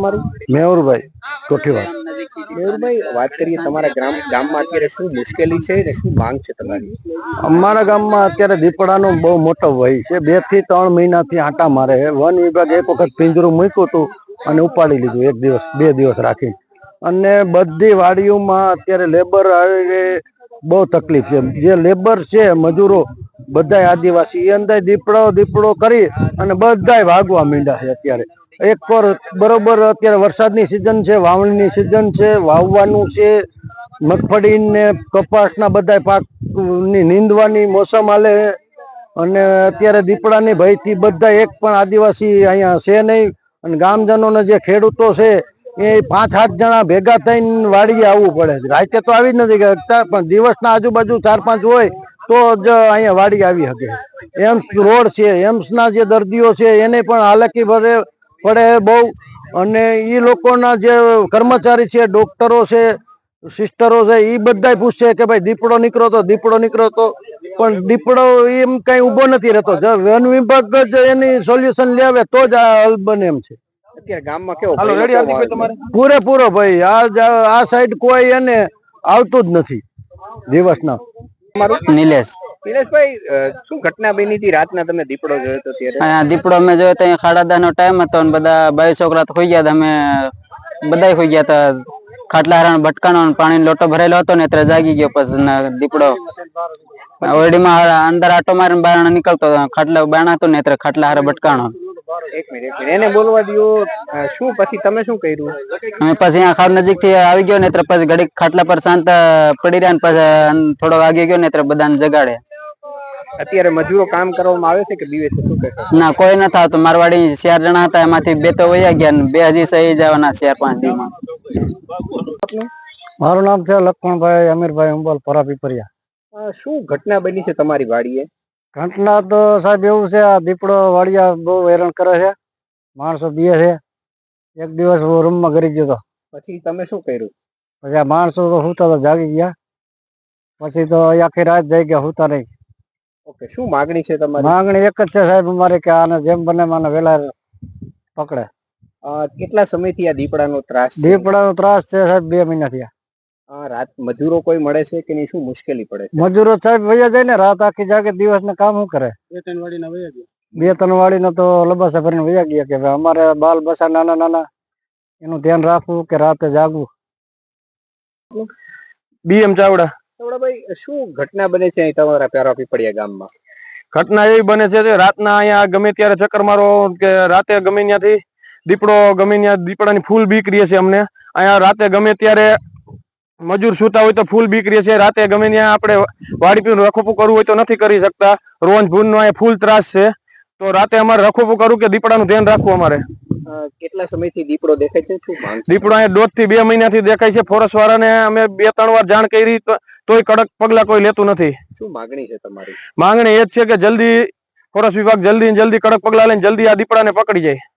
તમારું? મેહુરભાઈ કોઠીવાડ. મેહુરભાઈ, વાત કરીએ તમારા ગામમાં અત્યારે શું મુશ્કેલી છે ને શું માંગ છે તમારી? અમારા ગામમાં અત્યારે દીપડાનો બહુ મોટો ભય છે. 2 થી 3 મહિનાથી આંટા મારે. વન વિભાગ એક વખત પિંજરું મૂક્યું હતું અને ઉપાડી લીધું 1 દિવસ 2 દિવસ રાખી. અને બધી વાડીઓમાં અત્યારે લેબર આવે બહુ તકલીફ છે. જે લેબર છે મજૂરો બધા આદિવાસી એ અંદર દીપડો કરી અને બધા ભાગવા માંડ્યા છે. અત્યારે એક પર બરોબર અત્યારે વરસાદની સિઝન છે, વાવણીની સિઝન છે, વાવવાનું છે, મગફળી ને કપાસના બધા પાક ની નીંદવાની મોસમ આલે. અને અત્યારે દીપડાની ભયથી બધા એક પણ આદિવાસી અહીંયા છે નહીં. અને ગામજનોને જે ખેડૂતો છે એ 5-7 જણા ભેગા થઈને વાડીએ આવવું પડે છે. રાતે તો આવી જ નથી શકતા, પણ દિવસના આજુબાજુ 4-5 હોય તો જ અહીંયા વાડી આવી શકે. એમ્સ રોડ છે, એમ્સના જે દર્દીઓ છે એને પણ હાલાકી પડે બહુ. અને એ લોકોના જે કર્મચારી છે, ડોક્ટરો છે, સિસ્ટરો છે, એ બધા પૂછશે કે ભાઈ દીપડો નીકળો તો, પણ દીપડો એમ કઈ ઉભો નથી રહેતો. વન વિભાગ જ એની સોલ્યુશન લાવે તો જ આ હલ બને એમ છે. અત્યારે ગામમાં કેવો પૂરેપૂરો ભાઈ. આ સાઈડ કોઈ એને આવતું જ નથી દિવસના. નિલેશ. નિલેશભાઈ, શું ઘટના બની હતી રાતના? તમે દીપડો જોયો તો ત્યારે? હા, દીપડો અમે જોયો તો 10:30 નો ટાઈમ હતો અને બધા 2 છોકરા ખોઈ ગયા હતા. અમે બધા ખોઈ ગયા હતા. ખાટલા હરણ ભટકાનો પાણીનો લોટો ભરેલો હતો ને ત્યારે જાગી ગયો. પછી દીપડો ઓરડીમાં અંદર આટો મારીને બહાર નીકળતો ખાટલા બાણા હતો ને ત્યારે ખાટલા હારે ભટકાણો. એક મિનિટ એને બોલવા દો. શું પછી તમે શું કર્યું? અમે પછી અહીંયા ખાડ નજીક થી આવી ગયો ને ત્યારે પછી ઘડીક ખાટલા પર શાંત પડી રહ્યા ને પછી થોડો વાગી ગયો ને ત્યારે બધાને જગાડે. અત્યારે મજૂરો કામ કરવામાં આવે છે કે બીવે છે? શું કહેતા? ના, કોઈ નથી આવતું. મારવાડી 4 જણા હતા, એમાંથી 2 તો વયા ગયા ને 2 હજી સહી જવાના 4-5 દિવસમાં. મારું નામ છે લક્ષ્મણભાઈ અમીરભાઈ ઉંબલ પરાપીપરિયા. શું ઘટના બની છે તમારી વાડીએ? ઘટના તો સાહેબ એવું છે, આ દીપડો વાડિયા બહુ હેરાન કરે છે. માણસો બીએ છે. એક દિવસ હું રૂમમાં ગરી ગયો હતો. પછી તમે શું કર્યું? પછી આ માણસો તો હુતા તો જાગી ગયા. પછી તો આખી રાત જઈ ગયા, હુતા નહીં. ઓકે, શું માગણી છે તમારી? માગણી એક જ છે સાહેબ અમારે કે આને જેમ બને મને વેલા પકડે. કેટલા સમયથી આ દીપડાનો ત્રાસ છે? દીપડાનો ત્રાસ છે સાહેબ 2 મહિના થયા. રાત મજૂરો કોઈ મળે છે કે નહીં? શું મુશ્કેલી પડે છે? મજૂરો સાહેબ વયા જાય ને, રાત આખી જાગે, દિવસ ને કામ શું કરે? 2-3 વાડીનો તો લબાસા ભરીને વયા ગયા કે ભાઈ અમારે બાલ બસા નાના એનું ધ્યાન રાખવું કે રાતે જાગવું. BM ચાવડા. ચાવડાભાઈ, શું ઘટના બને છે અહીં તમારા પેરાપીપળિયા ગામમાં? ઘટના એવી બને છે કે રાતના અહીંયા ગમે ત્યારે ચક્કર મારો કે રાતે ગમે ત્યાંથી દીપડો દીપડાની ફૂલ બીક રહે છે અમને. અહીંયા રાતે ગમે ત્યારે મજૂર સુતા હોય તો ફૂલ બીક રહે છે. રાતે ગમે ત્યાં આપણે વાડી પીને રખોપું કરવું હોય તો નથી કરી શકતા. રોજ ભૂનનો અહીંયા ફૂલ ત્રાસ છે. તો રાતે અમારે રખોપું કરવું કે દીપડાનું ધ્યાન રાખવું અમારે. કેટલા સમયથી દીપડો દેખાય છે? શું માંગ? દીપડો અહીંયા 1.5 થી 2 મહિનાથી દેખાય છે. ફોરેસ્ટ વાળાને અમે 2-3 વાર જાણ કરી તોય કડક પગલા કોઈ લેતું નથી. શું માંગણી છે તમારી? માંગણી એ જ છે કે જલ્દી ફોરેસ્ટ વિભાગ જલ્દી કડક પગલા લઈને જલ્દી આ દીપડાને પકડી જાય.